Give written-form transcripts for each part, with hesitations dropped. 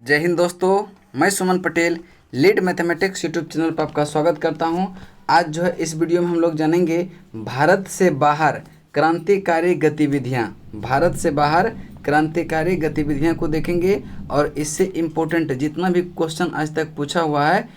जय हिंद दोस्तों। मैं Suman Patel lead mathematics YouTube channel पर आपका स्वागत करता हूं। आज जो है इस वीडियो में हम लोग जानेंगे भारत से बाहर क्रांतिकारी गतिविधियां। भारत से बाहर क्रांतिकारी गतिविधियां को देखेंगे और इससे इम्पोर्टेंट जितना भी क्वेश्चन आज तक पूछा हुआ है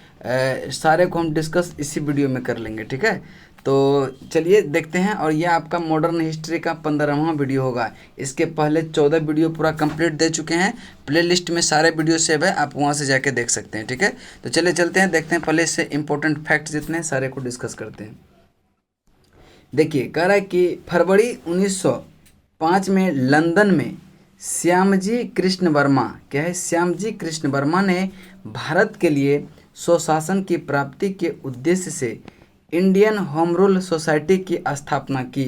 सारे को हम डिस्कस इसी वीडियो में कर लेंगे। ठीक है, तो चलिए देखते हैं। और यह आपका मॉडर्न हिस्ट्री का 15वां वीडियो होगा। इसके पहले 14 वीडियो पूरा कंप्लीट दे चुके हैं। प्लेलिस्ट में सारे वीडियो सेव है, आप वहां से जाके देख सकते हैं। ठीक है, तो चलिए चलते हैं, देखते हैं। पहले इससे इंपॉर्टेंट फैक्ट जितने हैं सारे को डिस्कस करते हैं। देखिए, कह रहा है कि फरवरी 1905 में लंदन में श्यामजी कृष्ण वर्मा, क्या है, श्यामजी कृष्ण वर्मा ने भारत के लिए स्वशासन की प्राप्ति के उद्देश्य से इंडियन होम रूल सोसाइटी की स्थापना की।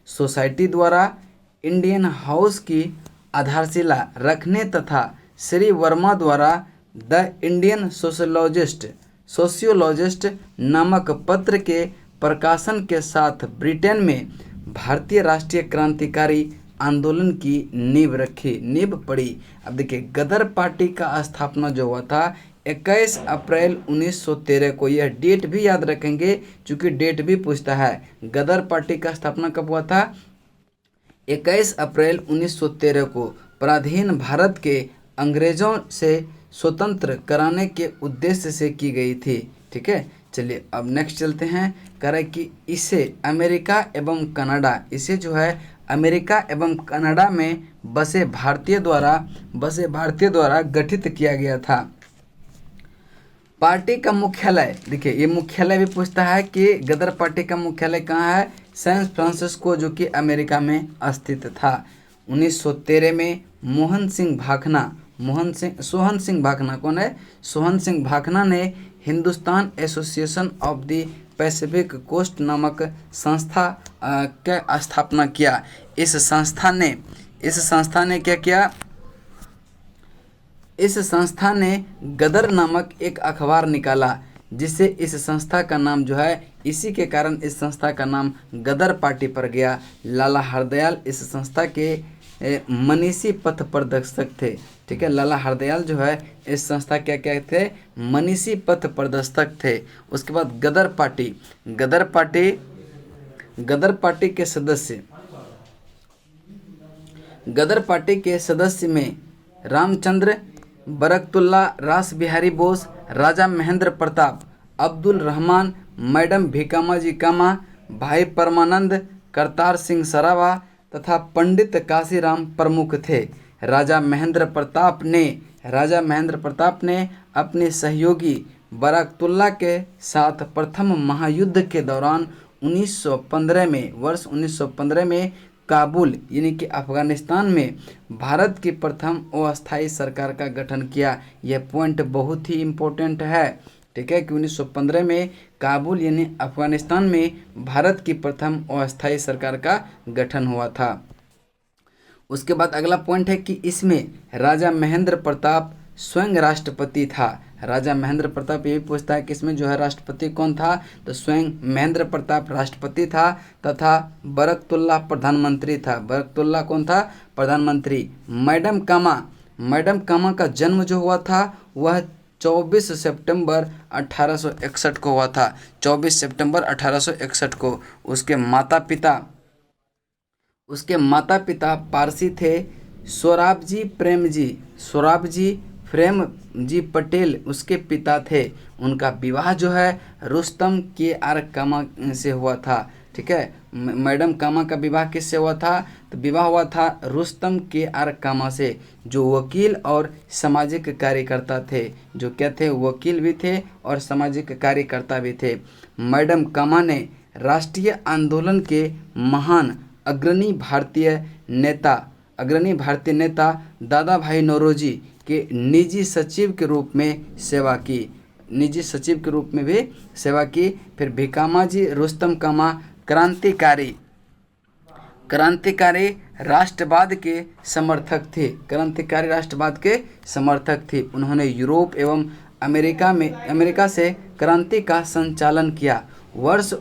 सोसाइटी द्वारा इंडियन हाउस की आधारशिला रखने तथा श्री वर्मा द्वारा द इंडियन सोशियोलॉजिस्ट नामक पत्र के प्रकाशन के साथ ब्रिटेन में भारतीय राष्ट्रीय क्रांतिकारी आंदोलन की नींव पड़ी। अब देखिए, गदर पार्टी का स्थापना जो हुआ था 21 अप्रैल 1913 को। यह डेट भी याद रखेंगे क्योंकि डेट भी पूछता है। गदर पार्टी का स्थापना कब हुआ था? 21 अप्रैल 1913 को पराधीन भारत के अंग्रेजों से स्वतंत्र कराने के उद्देश्य से की गई थी। ठीक है, चलिए अब नेक्स्ट चलते हैं। कह रहे कि इसे अमेरिका एवं कनाडा, इसे जो है अमेरिका एवं कनाडा में बसे भारतीय द्वारा गठित किया गया था। पार्टी का मुख्यालय, देखिए ये मुख्यालय भी पूछता है कि गदर पार्टी का मुख्यालय कहाँ है? सैन फ्रांसिस्को, जो कि अमेरिका में स्थित था। 1913 में सोहन सिंह भाखना कौन है? सोहन सिंह भाखना ने Hindustan Association of the Pacific Coast नामक संस्था का स्थापना किया। इस संस्था ने क्या किया? इस संस्था ने गदर नामक एक अखबार निकाला, जिससे इस संस्था का नाम जो है, इसी के कारण इस संस्था का नाम गदर पार्टी पड़ गया। लाला हरदयाल इस संस्था के मनीषी पथ प्रदर्शक थे। ठीक है, लाला हरदयाल जो है इस संस्था क्या थे? मनीषी पथ प्रदर्शक थे। उसके बाद गदर पार्टी के सदस्य में रामचंद्र बरकतुल्ला, रास बिहारी बोस, राजा महेंद्र प्रताप, अब्दुल रहमान, मैडम भीकामाजी कामा, भाई परमानंद, करतार सिंह सरावा तथा पंडित काशीराम प्रमुख थे। राजा महेंद्र प्रताप ने अपने सहयोगी बरकतुल्ला के साथ प्रथम महायुद्ध के दौरान 1915 में काबुल यानी कि अफगानिस्तान में भारत की प्रथम अस्थायी सरकार का गठन किया। यह पॉइंट बहुत ही इम्पोर्टेंट है। ठीक है, कि 1915 में काबुल यानी अफगानिस्तान में भारत की प्रथम अस्थायी सरकार का गठन हुआ था। उसके बाद अगला पॉइंट है कि इसमें राजा महेंद्र प्रताप स्वयं राष्ट्रपति था। राजा महेंद्र प्रताप, ये भी पूछता है कि इसमें जो है राष्ट्रपति कौन था? तो स्वयं महेंद्र प्रताप राष्ट्रपति था तथा बरकतुल्ला प्रधानमंत्री था। बरकतुल्ला कौन था? प्रधानमंत्री। मैडम कामा का जन्म जो हुआ था वह 24 सितंबर 1861 को हुआ था। 24 सितंबर 1861 को। उसके माता पिता पारसी थे। सोराबजी प्रेम जी पटेल उसके पिता थे। उनका विवाह जो है रुस्तम के आर कामा से हुआ था। ठीक है, मैडम कामा का विवाह किससे हुआ था? तो विवाह हुआ था रुस्तम के आर कामा से, जो वकील और सामाजिक कार्यकर्ता थे। जो क्या थे? वकील भी थे और सामाजिक कार्यकर्ता भी थे। मैडम कामा ने राष्ट्रीय आंदोलन के महान अग्रणी भारतीय नेता दादा भाई नौरोजी के निजी सचिव के रूप में भी सेवा की। फिर भीकामाजी रुस्तम कामा क्रांतिकारी राष्ट्रवाद के समर्थक थे। उन्होंने यूरोप एवं अमेरिका से क्रांति का संचालन किया। वर्ष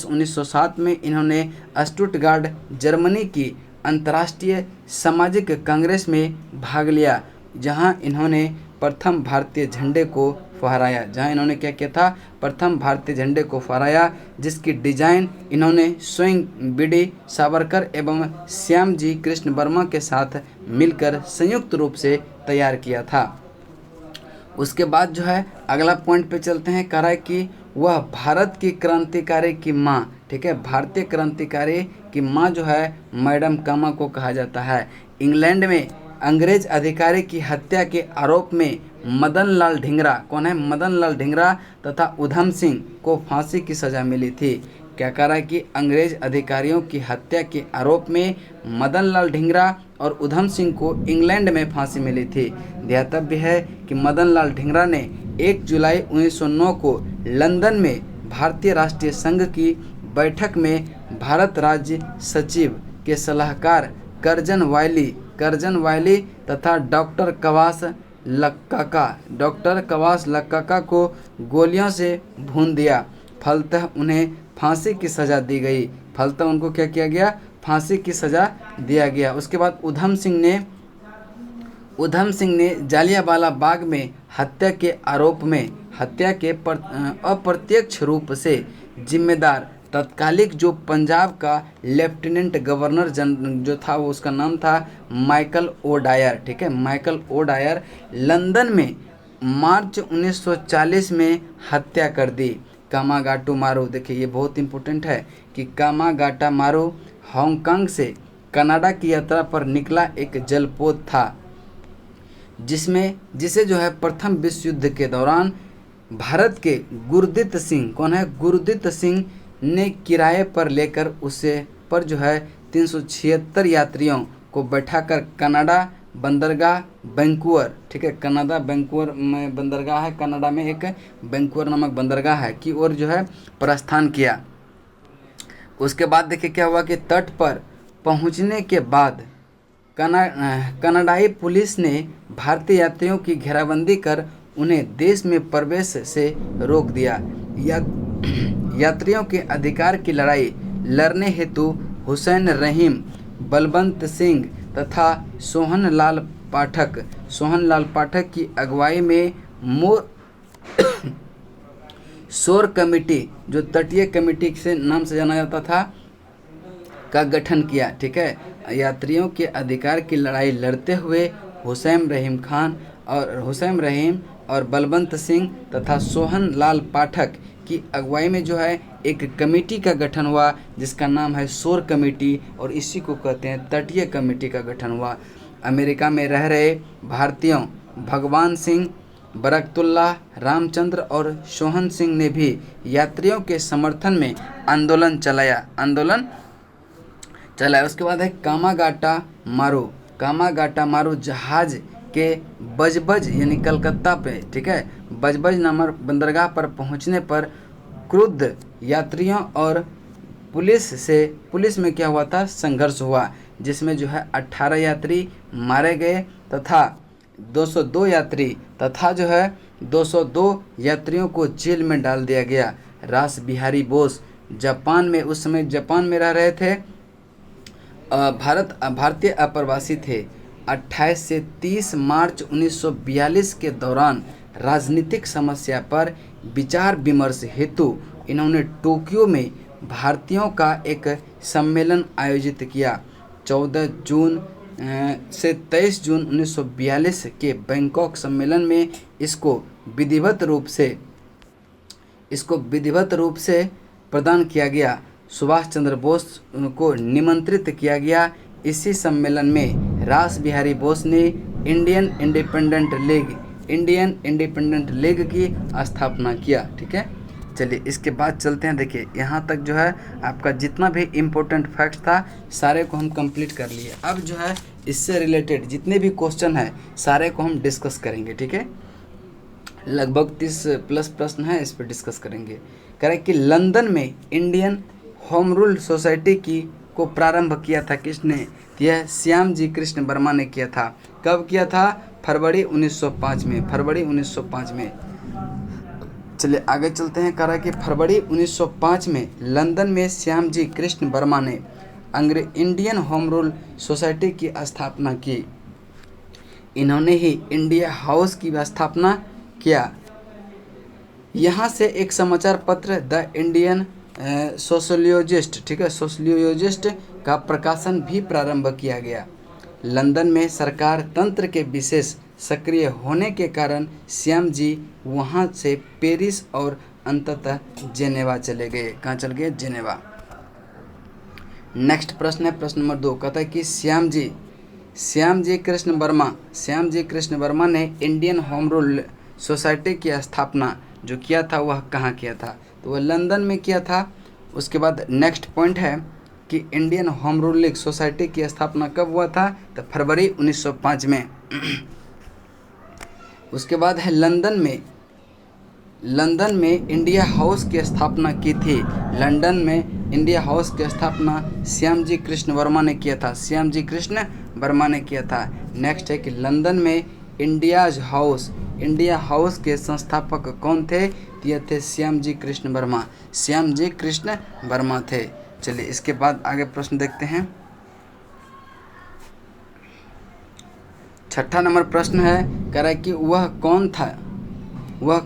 1907 में इन्होंने स्टुटगार्ट जर्मनी की अंतर्राष्ट्रीय सामाजिक कांग्रेस में भाग लिया। जहां इन्होंने प्रथम भारतीय झंडे को फहराया। जहां इन्होंने क्या किया था, प्रथम भारतीय झंडे को फहराया, जिसकी डिजाइन इन्होंने स्वयं बीडी सावरकर एवं श्यामजी कृष्ण वर्मा के साथ मिलकर संयुक्त रूप से तैयार किया था। उसके बाद जो है अगला पॉइंट पे चलते हैं। कह रहा है कि वह भारत की क्रांतिकारी की माँ, ठीक है, भारतीय क्रांतिकारी की माँ जो है मैडम कामा को कहा जाता है। इंग्लैंड में अंग्रेज अधिकारी की हत्या के आरोप में मदन लाल ढींगरा, कौन है, मदन लाल ढींगरा तथा उधम सिंह को फांसी की सज़ा मिली थी। क्या कह रहा है कि अंग्रेज अधिकारियों की हत्या के आरोप में मदन लाल ढींगरा और उधम सिंह को इंग्लैंड में फांसी मिली थी। ध्यातव्य है कि मदन लाल ढींगरा ने 1 जुलाई 1909 को लंदन में भारतीय राष्ट्रीय संघ की बैठक में भारत राज्य सचिव के सलाहकार करजन वायली तथा डॉक्टर कवास लक्काका को गोलियों से भून दिया। फलतः उन्हें फांसी की सज़ा दी गई। फलतः उनको क्या किया गया, फांसी की सज़ा दिया गया। उसके बाद उधम सिंह ने जालियांवाला बाग में हत्या के आरोप में हत्या के अप्रत्यक्ष रूप से जिम्मेदार तत्कालिक जो पंजाब का लेफ्टिनेंट गवर्नर जनरल जो था वो उसका नाम था माइकल ओ डायर, ठीक है, माइकल ओ डायर, लंदन में मार्च 1940 में हत्या कर दी। कामागाटू मारू, देखिए ये बहुत इंपॉर्टेंट है कि कामागाटा मारू हांगकांग से कनाडा की यात्रा पर निकला एक जलपोत था, जिसे जो है प्रथम विश्व युद्ध के दौरान भारत के गुरदीत सिंह, कौन है, गुरदीत सिंह ने किराए पर लेकर उसे पर जो है 376 यात्रियों को बैठाकर कनाडा बंदरगाह वैंकूवर, ठीक है, कनाडा वैंकूवर में बंदरगाह है, कनाडा में एक वैंकूवर नामक बंदरगाह है की ओर जो है प्रस्थान किया। उसके बाद देखिए क्या हुआ कि तट पर पहुंचने के बाद कनाडाई पुलिस ने भारतीय यात्रियों की घेराबंदी कर उन्हें देश में प्रवेश से रोक दिया। यात्रियों के अधिकार की लड़ाई लड़ने हेतु हुसैन रहीम, बलवंत सिंह तथा सोहन लाल पाठक की अगुवाई में शोर कमेटी, जो तटीय कमेटी से नाम से जाना जाता था, का गठन किया, ठीक है। यात्रियों के अधिकार की लड़ाई लड़ते हुए हुसैन रहीम और बलवंत सिंह तथा सोहन लाल पाठक की अगुवाई में जो है एक कमेटी का गठन हुआ जिसका नाम है शोर कमेटी, और इसी को कहते हैं तटीय कमेटी का गठन हुआ। अमेरिका में रह रहे भारतीयों भगवान सिंह, बरकतुल्लाह, रामचंद्र और सोहन सिंह ने भी यात्रियों के समर्थन में आंदोलन चलाया। उसके बाद है कामागाटा मारू जहाज के बजबज यानी कलकत्ता पे, ठीक है, बजबज नामक बंदरगाह पर पहुंचने पर क्रुद्ध यात्रियों और पुलिस में क्या हुआ था, संघर्ष हुआ, जिसमें जो है 18 यात्री मारे गए तथा 202 यात्रियों को जेल में डाल दिया गया। रास बिहारी बोस उस समय जापान में रह रहे थे, भारतीय अप्रवासी थे। 28 से 30 मार्च 1942 के दौरान राजनीतिक समस्या पर विचार विमर्श हेतु इन्होंने टोक्यो में भारतीयों का एक सम्मेलन आयोजित किया। 14 जून से 23 जून 1942 के बैंकॉक सम्मेलन में इसको विधिवत रूप से प्रदान किया गया। सुभाष चंद्र बोस को निमंत्रित किया गया। इसी सम्मेलन में रास बिहारी बोस ने इंडियन इंडिपेंडेंट लीग की स्थापना किया, ठीक है। चलिए इसके बाद चलते हैं। देखिए यहाँ तक जो है आपका जितना भी इम्पोर्टेंट फैक्ट्स था सारे को हम कंप्लीट कर लिए। अब जो है इससे रिलेटेड जितने भी क्वेश्चन है सारे को हम डिस्कस करेंगे, ठीक है। लगभग 30+ प्रश्न है, इस पर डिस्कस करेंगे। कह रहे कि लंदन में इंडियन होम रूल सोसाइटी को प्रारंभ किया था किसने? यह श्यामजी कृष्ण वर्मा ने किया था। कब किया था? फरवरी 1905 में। चलिए आगे चलते हैं। कह रहा है कि फरवरी 1905 में लंदन में श्यामजी कृष्ण वर्मा ने इंडियन होम रूल सोसाइटी की स्थापना की। इन्होंने ही इंडिया हाउस की स्थापना किया। यहाँ से एक समाचार पत्र द इंडियन सोशलियोजिस्ट, ठीक है, सोशलियोजिस्ट का प्रकाशन भी प्रारंभ किया गया। लंदन में सरकार तंत्र के विशेष सक्रिय होने के कारण श्याम जी वहाँ से पेरिस और अंततः जेनेवा चले गए। कहाँ चल गए? जेनेवा। नेक्स्ट प्रश्न है प्रश्न नंबर 2, कहता है कि श्याम जी कृष्ण वर्मा ने इंडियन होम रूल सोसाइटी की स्थापना जो किया था वह कहाँ किया था? तो वह लंदन में किया था। उसके बाद नेक्स्ट पॉइंट है कि इंडियन होम रूल सोसाइटी की स्थापना कब हुआ था? तो फरवरी 1905 में। उसके बाद है लंदन में इंडिया हाउस की स्थापना की थी। लंदन में इंडिया हाउस की स्थापना श्याम जी कृष्ण वर्मा ने किया था। नेक्स्ट है कि लंदन में इंडिया हाउस के संस्थापक कौन थे? ये थे श्याम जी कृष्ण वर्मा थे। चलिए इसके बाद आगे प्रश्न देखते हैं। 6ठा नंबर प्रश्न है, कह रहा है कि वह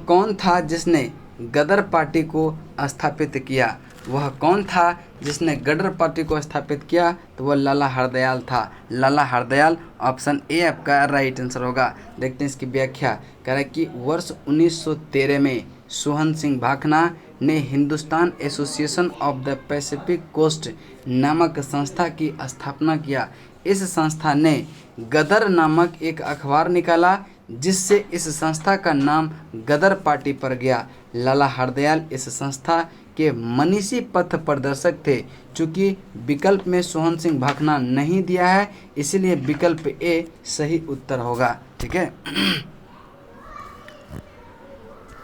कौन था जिसने गदर पार्टी को स्थापित किया? वह कौन था जिसने गदर पार्टी को स्थापित किया? तो वह लाला हरदयाल था। लाला हरदयाल, ऑप्शन ए आपका राइट आंसर होगा। देखते हैं इसकी व्याख्या। कह रहा है कि वर्ष 1913 में सोहन सिंह भाखना ने Hindustan Association of the Pacific Coast नामक संस्था की स्थापना किया। इस संस्था ने गदर नामक एक अखबार निकाला जिससे इस संस्था का नाम गदर पार्टी पड़ गया। लाला हरदयाल इस संस्था के मनीषी पथ प्रदर्शक थे। चूँकि विकल्प में सोहन सिंह भाखना नहीं दिया है इसलिए विकल्प ए सही उत्तर होगा। ठीक है।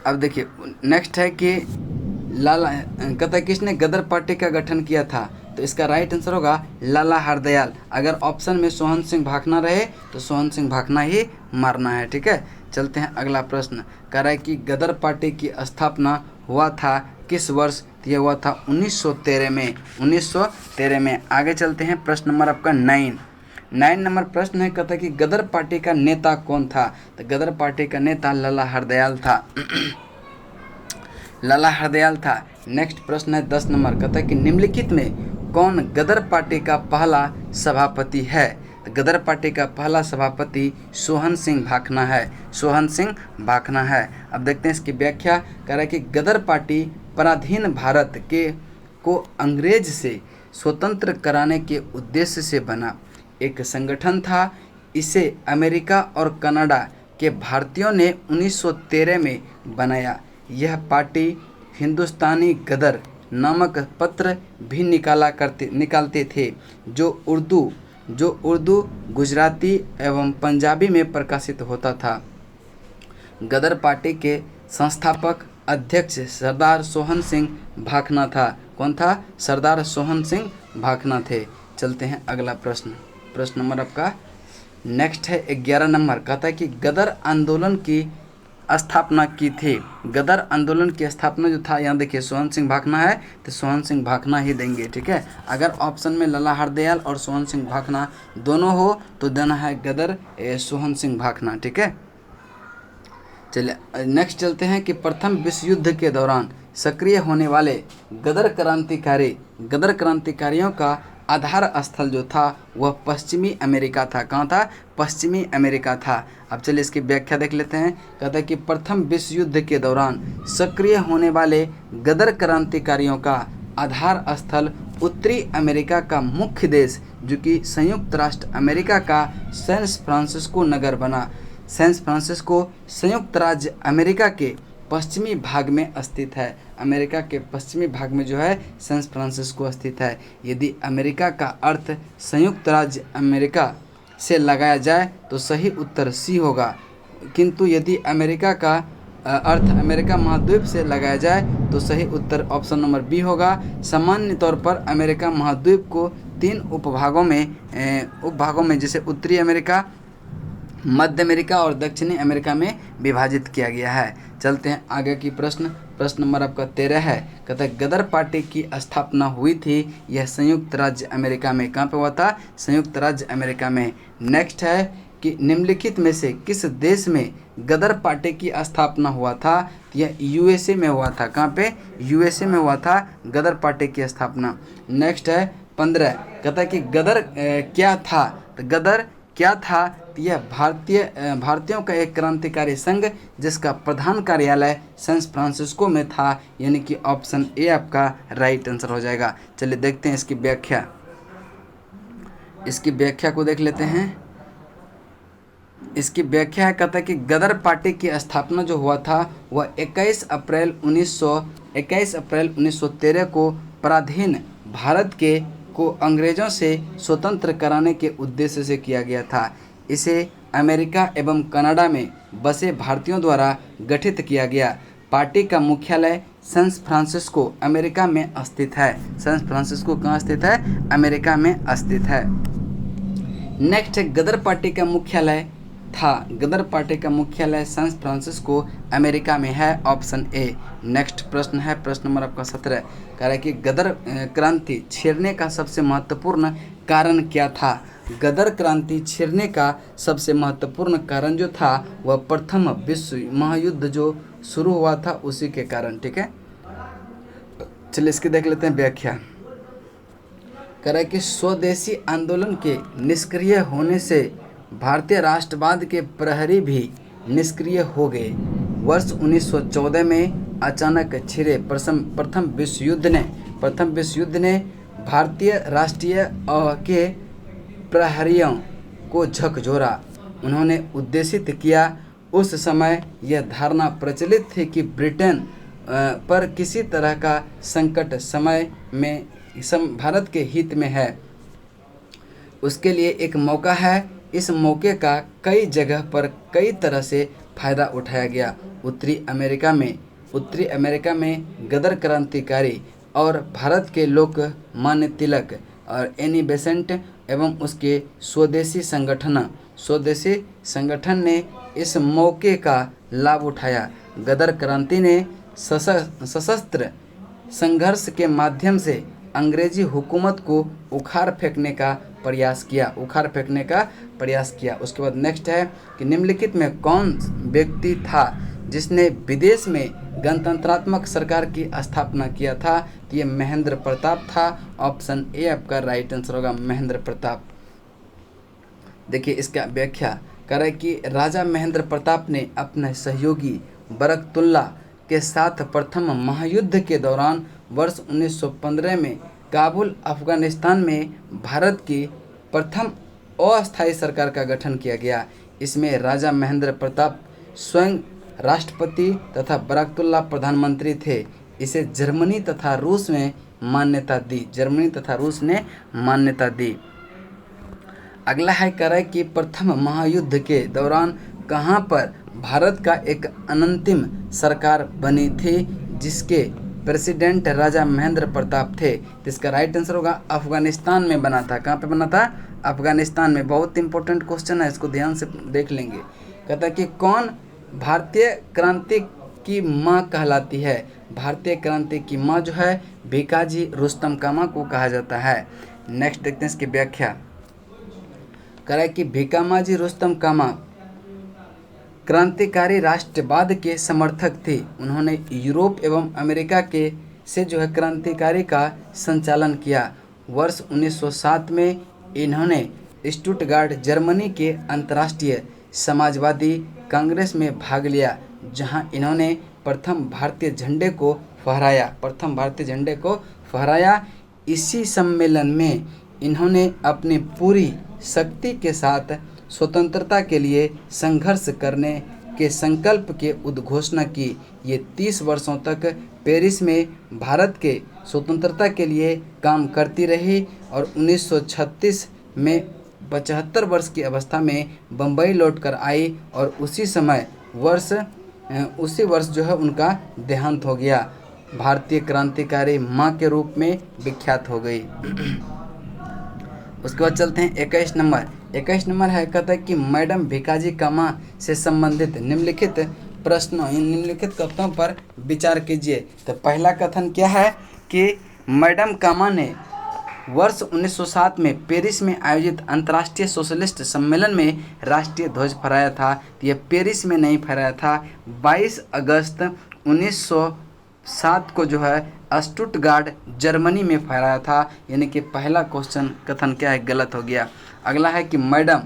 अब देखिए नेक्स्ट है कि लाला कहता है किसने गदर पार्टी का गठन किया था? तो इसका राइट आंसर होगा लाला हरदयाल। अगर ऑप्शन में सोहन सिंह भाखना रहे तो सोहन सिंह भाखना ही मारना है। ठीक है। चलते हैं अगला प्रश्न। कह रहा है कि गदर पार्टी की स्थापना हुआ था किस वर्ष? तो यह हुआ था 1913 में। 1913 में। आगे चलते हैं प्रश्न नंबर आपका 9 नंबर प्रश्न है, कहता है कि गदर पार्टी का नेता कौन था? तो गदर पार्टी का नेता लाला हरदयाल था। लाला हरदयाल था। नेक्स्ट प्रश्न है 10 नंबर, कहता है कि निम्नलिखित में कौन गदर पार्टी का पहला सभापति है? तो गदर पार्टी का पहला सभापति सोहन सिंह भाखना है। सोहन सिंह भाखना है। अब देखते हैं इसकी व्याख्या। कह रहा है कि गदर पार्टी पराधीन भारत को अंग्रेज से स्वतंत्र कराने के उद्देश्य से बना एक संगठन था। इसे अमेरिका और कनाडा के भारतीयों ने 1913 में बनाया। यह पार्टी हिंदुस्तानी गदर नामक पत्र भी निकालते थे जो उर्दू, गुजराती एवं पंजाबी में प्रकाशित होता था। गदर पार्टी के संस्थापक अध्यक्ष सरदार सोहन सिंह भाखना था। कौन था? सरदार सोहन सिंह भाखना थे। चलते हैं अगला प्रश्न। प्रश्न नंबर आपका नेक्स्ट है 11 नंबर, कहता है कि गदर आंदोलन की स्थापना की थी। गदर आंदोलन की स्थापना जो था, यहाँ देखिए सोहन सिंह भाखना है तो सोहन सिंह भाखना ही देंगे। ठीक है। अगर ऑप्शन में लाला हरदयाल और सोहन सिंह भाखना दोनों हो तो देना है गदर सोहन सिंह भाखना। ठीक है। चलिए नेक्स्ट चलते हैं कि प्रथम विश्व युद्ध के दौरान सक्रिय होने वाले गदर क्रांतिकारियों का आधार स्थल जो था वह पश्चिमी अमेरिका था। कहाँ था? पश्चिमी अमेरिका था। अब चलिए इसकी व्याख्या देख लेते हैं। कहता है कि प्रथम विश्व युद्ध के दौरान सक्रिय होने वाले गदर क्रांतिकारियों का आधार स्थल उत्तरी अमेरिका का मुख्य देश जो कि संयुक्त राष्ट्र अमेरिका का सैन फ्रांसिस्को नगर बना। सैन फ्रांसिस्को संयुक्त राज्य अमेरिका के पश्चिमी भाग में स्थित है। अमेरिका के पश्चिमी भाग में जो है सैन फ्रांसिस्को स्थित है। यदि अमेरिका का अर्थ संयुक्त राज्य अमेरिका से लगाया जाए तो सही उत्तर सी होगा, किंतु यदि अमेरिका का अर्थ अमेरिका महाद्वीप से लगाया जाए तो सही उत्तर ऑप्शन नंबर बी होगा। सामान्य तौर पर अमेरिका महाद्वीप को 3 उपभागों में जैसे उत्तरी अमेरिका, मध्य अमेरिका और दक्षिणी अमेरिका में विभाजित किया गया है। चलते हैं आगे की प्रश्न नंबर आपका 13 है। कहता है गदर पार्टी की स्थापना हुई थी यह संयुक्त राज्य अमेरिका में। कहाँ पे हुआ था? संयुक्त राज्य अमेरिका में। नेक्स्ट है कि निम्नलिखित में से किस देश में गदर पार्टी की स्थापना हुआ था? यह यूएसए में हुआ था। कहाँ पे? यूएसए में हुआ था गदर पार्टी की स्थापना। नेक्स्ट है 15, कहता है कि गदर क्या था? तो गदर क्या था? तो यह भारतीयों का एक क्रांतिकारी संघ जिसका प्रधान कार्यालय सैन फ्रांसिस्को में था, यानी कि ऑप्शन ए आपका राइट आंसर हो जाएगा। चलिए देखते हैं इसकी व्याख्या। इसकी व्याख्या को देख लेते हैं। इसकी व्याख्या है, कहता है कि गदर पार्टी की स्थापना जो हुआ था वह 21 अप्रैल 1913 को पराधीन भारत को अंग्रेजों से स्वतंत्र कराने के उद्देश्य से किया गया था। इसे अमेरिका एवं कनाडा में बसे भारतीयों द्वारा गठित किया गया। पार्टी का मुख्यालय सैन फ्रांसिस्को अमेरिका में स्थित है। सैन फ्रांसिस्को कहाँ स्थित है? अमेरिका में स्थित है। नेक्स्ट है गदर पार्टी का मुख्यालय था। गदर पार्टी का मुख्यालय सैन फ्रांसिस्को अमेरिका में है, ऑप्शन ए। नेक्स्ट प्रश्न है प्रश्न नंबर आपका 17, कह रहा है कि गदर क्रांति छिड़ने का सबसे महत्वपूर्ण कारण क्या था? गदर क्रांति छिड़ने का सबसे महत्वपूर्ण कारण जो था वह प्रथम विश्व महायुद्ध जो शुरू हुआ था उसी के कारण। ठीक है, चलिए इसकी देख लेते हैं व्याख्या। कह रहा है कि स्वदेशी आंदोलन के निष्क्रिय होने से भारतीय राष्ट्रवाद के प्रहरी भी निष्क्रिय हो गए। वर्ष 1914 में अचानक छिड़े प्रथम विश्व युद्ध ने भारतीय राष्ट्रीय के प्रहरियों को झकझोरा। उन्होंने उद्देशित किया। उस समय यह धारणा प्रचलित थी कि ब्रिटेन पर किसी तरह का संकट समय में भारत के हित में है, उसके लिए एक मौका है। इस मौके का कई जगह पर कई तरह से फायदा उठाया गया। उत्तरी अमेरिका में गदर क्रांतिकारी और भारत के लोकमान्य तिलक और एनी बेसेंट एवं उसके स्वदेशी संगठन ने इस मौके का लाभ उठाया। गदर क्रांति ने सशस्त्र संघर्ष के माध्यम से अंग्रेजी हुकूमत को उखाड़ फेंकने का प्रयास किया। उसके बाद नेक्स्ट है कि निम्नलिखित में कौन व्यक्ति था जिसने विदेश में गणतंत्रात्मक सरकार की स्थापना किया था? तो ये महेंद्र प्रताप था। ऑप्शन ए आपका राइट आंसर होगा, महेंद्र प्रताप। देखिए इसका व्याख्या कर रहा है कि राजा महेंद्र प्रताप ने अपने सहयोगी बरकतुल्ला के साथ प्रथम महायुद्ध के दौरान वर्ष 1915 में काबुल अफगानिस्तान में भारत की प्रथम अस्थायी सरकार का गठन किया गया। इसमें राजा महेंद्र प्रताप स्वयं राष्ट्रपति तथा बरकतुल्ला प्रधानमंत्री थे। इसे जर्मनी तथा रूस ने मान्यता दी। अगला है कह रहा है कि प्रथम महायुद्ध के दौरान कहां पर भारत का एक अंतिम सरकार बनी थी जिसके प्रेसिडेंट राजा महेंद्र प्रताप थे? तो इसका राइट आंसर होगा अफगानिस्तान में बना था। कहाँ पे बना था? अफगानिस्तान में। बहुत इंपॉर्टेंट क्वेश्चन है, इसको ध्यान से देख लेंगे। कहता है कि कौन भारतीय क्रांति की माँ कहलाती है? भारतीय क्रांति की माँ जो है भीकाजी रुस्तम कामा को कहा जाता है। नेक्स्ट देखते हैं इसकी व्याख्या। कह रहा है कि भीकामाजी रुस्तम कामा क्रांतिकारी राष्ट्रवाद के समर्थक थे। उन्होंने यूरोप एवं अमेरिका के से जो है क्रांतिकारी का संचालन किया। वर्ष 1907 में इन्होंने स्टुटगार्ट जर्मनी के अंतर्राष्ट्रीय समाजवादी कांग्रेस में भाग लिया, जहां इन्होंने प्रथम भारतीय झंडे को फहराया। इसी सम्मेलन में इन्होंने अपनी पूरी शक्ति के साथ स्वतंत्रता के लिए संघर्ष करने के संकल्प के उद्घोषणा की। ये 30 वर्षों तक पेरिस में भारत के स्वतंत्रता के लिए काम करती रही और 1936 में 75 वर्ष की अवस्था में बम्बई लौटकर आई और उसी वर्ष जो है उनका देहांत हो गया। भारतीय क्रांतिकारी माँ के रूप में विख्यात हो गई। उसके बाद चलते हैं 21 नंबर है, कहता है कि मैडम भीकाजी कामा से संबंधित निम्नलिखित कथनों पर विचार कीजिए। तो पहला कथन क्या है कि मैडम कामा ने वर्ष 1907 में पेरिस में आयोजित अंतर्राष्ट्रीय सोशलिस्ट सम्मेलन में राष्ट्रीय ध्वज फहराया था। तो यह पेरिस में नहीं फहराया था, 22 अगस्त 1907 को जो है स्टुटगार्ट जर्मनी में फहराया था। यानी कि पहला क्वेश्चन कथन क्या है, गलत हो गया। अगला है कि मैडम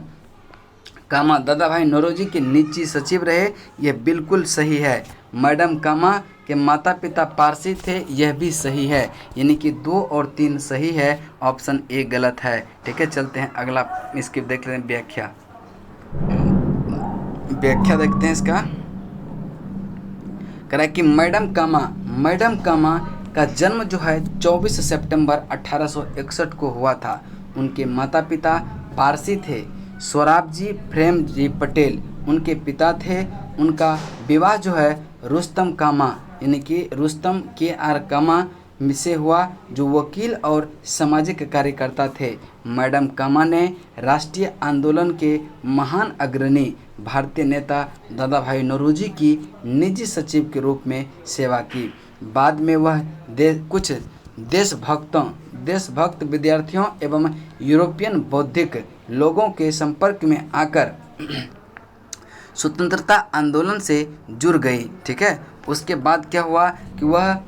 कामा दादा भाई नौरोजी के निजी सचिव रहे, यह बिल्कुल सही है। मैडम कामा के माता पिता पारसी थे, यह भी सही है। यानी कि 2 और 3 सही है, ऑप्शन ए गलत है। ठीक है, चलते हैं अगला, इसकी देख लेते हैं व्याख्या देखते हैं इसका। कह रहा है कि मैडम कामा का जन्म जो है 24 सितंबर 1861 को हुआ था। उनके माता पिता पारसी थे। सोराबजी प्रेमजी पटेल उनके पिता थे। उनका विवाह जो है रुस्तम कामा यानी कि रुस्तम के.आर. कामा से हुआ, जो वकील और सामाजिक कार्यकर्ता थे। मैडम कामा ने राष्ट्रीय आंदोलन के महान अग्रणी भारतीय नेता दादा भाई नौरोजी की निजी सचिव के रूप में सेवा की। बाद में वह कुछ देशभक्त विद्यार्थियों एवं यूरोपियन बौद्धिक लोगों के संपर्क में आकर स्वतंत्रता आंदोलन से जुड़ गई। ठीक है, उसके बाद क्या हुआ कि वह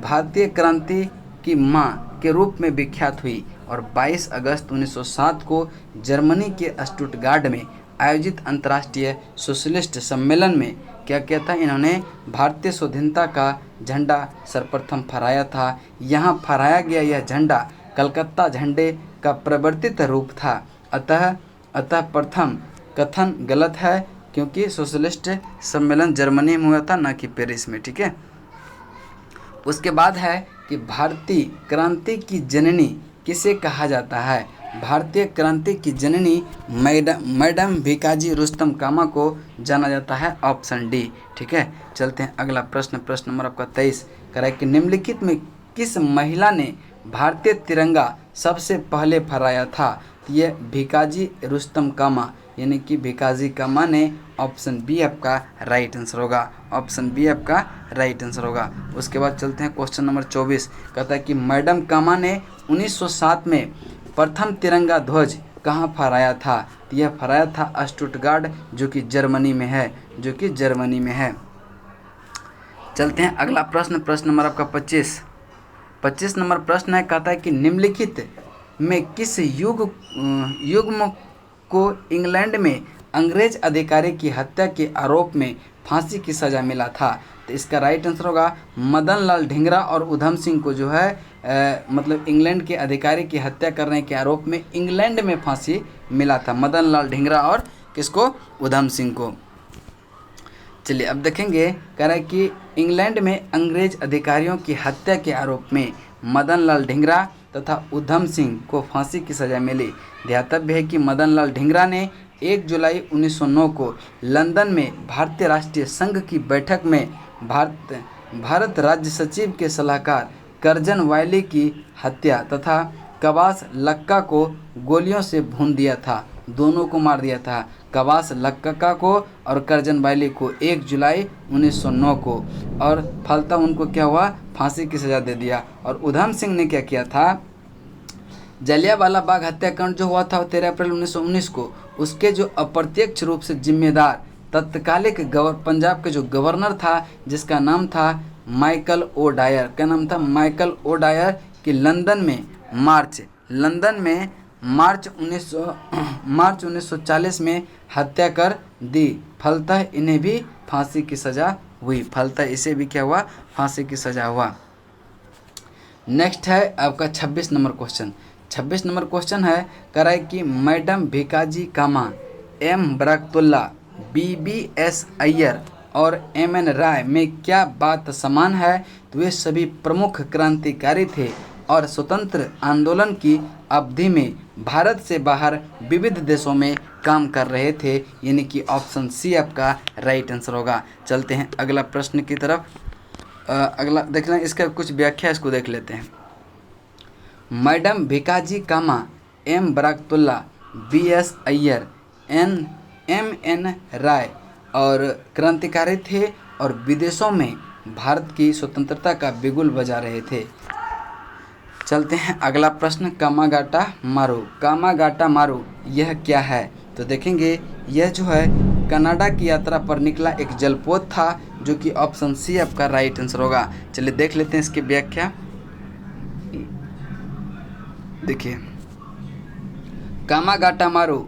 भारतीय क्रांति की मां के रूप में विख्यात हुई और 22 अगस्त 1907 को जर्मनी के स्टुटगार्ट में आयोजित अंतर्राष्ट्रीय सोशलिस्ट सम्मेलन में क्या किया था, इन्होंने भारतीय स्वाधीनता का झंडा सर्वप्रथम फहराया था। यहाँ फहराया गया यह झंडा कलकत्ता झंडे का परिवर्तित रूप था। अतः प्रथम कथन गलत है, क्योंकि सोशलिस्ट सम्मेलन जर्मनी में हुआ था, न कि पेरिस में। ठीक है, उसके बाद है कि भारतीय क्रांति की जननी किसे कहा जाता है। भारतीय क्रांति की जननी मैडम भिकाजी रुस्तम कामा को जाना जाता है, ऑप्शन डी। ठीक है, चलते हैं अगला प्रश्न नंबर आपका 23। कह रहा है कि निम्नलिखित में किस महिला ने भारतीय तिरंगा सबसे पहले फहराया था। ये भिकाजी रुस्तम कामा यानी कि भिकाजी कामा ने, ऑप्शन बी आपका राइट आंसर होगा। ऑप्शन बी आपका राइट आंसर होगा। उसके बाद चलते हैं क्वेश्चन नंबर 24। कहता है कि मैडम कामा ने 1907 में प्रथम तिरंगा ध्वज कहाँ फहराया था। यह फहराया था स्टुटगार्ट, जो कि जर्मनी में है। चलते हैं अगला प्रश्न नंबर आपका 25 नंबर प्रश्न है। कहता है कि निम्नलिखित में किस युग्म को इंग्लैंड में अंग्रेज अधिकारी की हत्या के आरोप में फांसी की सज़ा मिला था। तो इसका राइट आंसर होगा मदन लाल ढींगरा और उधम सिंह को जो है मतलब इंग्लैंड के अधिकारी की हत्या करने के आरोप में इंग्लैंड में फांसी मिला था। मदन लाल ढींगरा और किसको, उधम सिंह को। चलिए अब देखेंगे, कह रहा है कि इंग्लैंड में अंग्रेज अधिकारियों की हत्या के आरोप में मदन लाल ढींगरा तथा उधम सिंह को फांसी की सज़ा मिली। ध्यातव्य है कि मदन लाल ढींगरा ने 1 जुलाई 1909 को लंदन में भारतीय राष्ट्रीय संघ की बैठक में भारत राज्य सचिव के सलाहकार करजन वायली की हत्या तथा कवास लक्का को गोलियों से भून दिया था। दोनों को मार दिया था, कवास लक्का को और करजन वायली को 1 जुलाई 1909 को, और फलतः उनको क्या हुआ, फांसी की सज़ा दे दिया। और उधम सिंह ने क्या किया था, जलियांवाला बाग हत्याकांड जो हुआ था 13 अप्रैल 1919 को, उसके जो अप्रत्यक्ष रूप से जिम्मेदार तत्कालिक पंजाब के जो गवर्नर था, जिसका नाम था माइकल ओ डायर, क्या नाम था, माइकल ओ डायर, कि लंदन में मार्च 1940 में हत्या कर दी। फलतः इन्हें भी फांसी की सज़ा हुई, फलतः इसे भी क्या हुआ, फांसी की सज़ा हुआ। नेक्स्ट है आपका 26 नंबर क्वेश्चन। 26 नंबर क्वेश्चन है, कह रहा है कि मैडम भिकाजी कामा, एम बरकतुल्ला, BBS अय्यर और MN राय में क्या बात समान है। तो वे सभी प्रमुख क्रांतिकारी थे और स्वतंत्र आंदोलन की अवधि में भारत से बाहर विविध देशों में काम कर रहे थे। यानी कि ऑप्शन सी आपका राइट आंसर होगा। चलते हैं अगला प्रश्न की तरफ। अगला देखना, इसका कुछ व्याख्या इसको देख लेते हैं। मैडम भिकाजी कामा, M Barkatullah, BS Iyer, MN राय और क्रांतिकारी थे और विदेशों में भारत की स्वतंत्रता का बिगुल बजा रहे थे। चलते हैं अगला प्रश्न, कामागाटा मारू। कामागाटा मारू यह क्या है? तो देखेंगे यह जो है कनाडा की यात्रा पर निकला एक जलपोत था, जो कि ऑप्शन सी आपका राइट आंसर होगा। चलिए देख लेते हैं इसकी व्याख्या। देखिए, कामागाटा मारू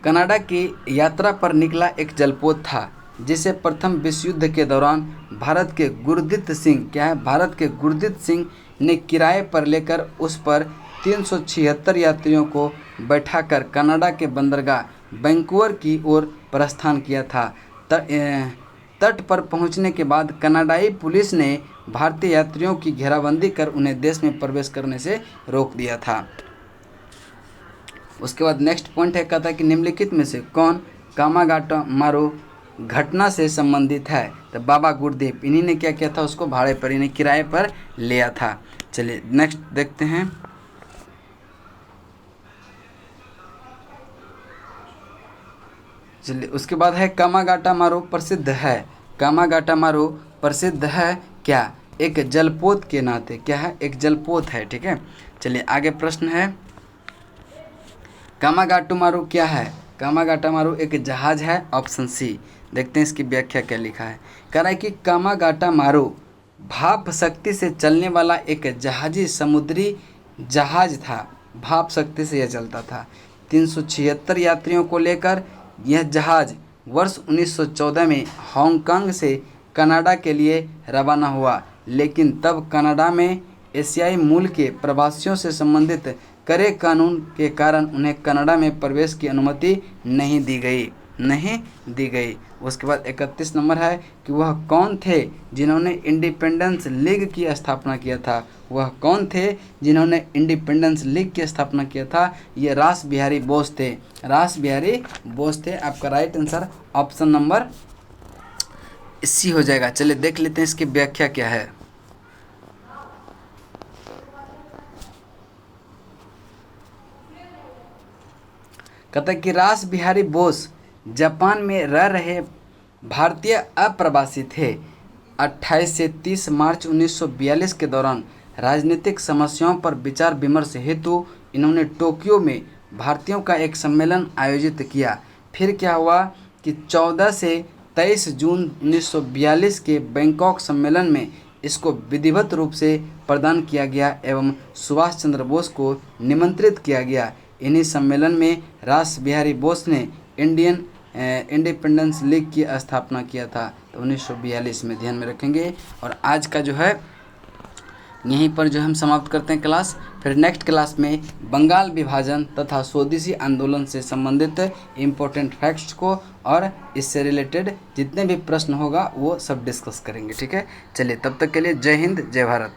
कनाडा की यात्रा पर निकला एक जलपोत था, जिसे प्रथम विश्व युद्ध के दौरान भारत के गुरदीप सिंह ने किराए पर लेकर उस पर 376 यात्रियों को बैठाकर कनाडा के बंदरगाह वैंकूवर की ओर प्रस्थान किया था। तट पर पहुंचने के बाद कनाडाई पुलिस ने भारतीय यात्रियों की घेराबंदी कर उन्हें देश में प्रवेश करने से रोक दिया था। उसके बाद नेक्स्ट पॉइंट है, कहता है कि निम्नलिखित में से कौन कामागाटा मारू घटना से संबंधित है? तो बाबा गुरदीप, इन्हीं ने क्या किया था, उसको भाड़े पर, इन्हें किराए पर लिया था। चलिए नेक्स्ट देखते हैं। चलिए उसके बाद है कामागाटा मारू प्रसिद्ध है। कामागाटा मारू प्रसिद्ध है क्या? एक जलपोत के नाते। क्या है? एक जलपोत है। ठीक है, चलिए आगे प्रश्न है, कामागाटा मारू क्या है? कामागाटा मारू एक जहाज है, ऑप्शन सी। देखते हैं इसकी व्याख्या क्या लिखा है। कह रहा है कि कामागाटा मारू भाप शक्ति से चलने वाला एक जहाजी समुद्री जहाज था। भाप शक्ति से यह चलता था। 376 यात्रियों को लेकर यह जहाज वर्ष 1914 में हांगकांग से कनाडा के लिए रवाना हुआ, लेकिन तब कनाडा में एशियाई मूल के प्रवासियों से संबंधित कड़े कानून के कारण उन्हें कनाडा में प्रवेश की अनुमति नहीं दी गई। उसके बाद 31 नंबर है कि वह कौन थे जिन्होंने इंडिपेंडेंस लीग की स्थापना किया था? वह कौन थे जिन्होंने इंडिपेंडेंस लीग की स्थापना किया था? ये रास बिहारी बोस थे। रास बिहारी बोस थे। आपका right answer option number C हो जाएगा। चलिए देख लेते हैं इसकी व्याख्या क्या है। कहता है कि रास बिहारी बोस जापान में रह रहे भारतीय अप्रवासी थे। 28 से 30 मार्च 1942 के दौरान राजनीतिक समस्याओं पर विचार विमर्श हेतु इन्होंने टोक्यो में भारतीयों का एक सम्मेलन आयोजित किया। फिर क्या हुआ कि 14 से 23 जून 1942 के बैंकॉक सम्मेलन में इसको विधिवत रूप से प्रदान किया गया एवं सुभाष चंद्र बोस को निमंत्रित किया गया। इन्हीं सम्मेलन में रास बिहारी बोस ने इंडिपेंडेंस लीग की स्थापना किया था। तो 1942 में ध्यान में रखेंगे। और आज का जो है यहीं पर जो हम समाप्त करते हैं क्लास। फिर नेक्स्ट क्लास में बंगाल विभाजन तथा स्वदेशी आंदोलन से संबंधित इम्पोर्टेंट फैक्ट्स को और इससे रिलेटेड जितने भी प्रश्न होगा वो सब डिस्कस करेंगे। ठीक है, चलिए तब तक के लिए जय हिंद, जय भारत।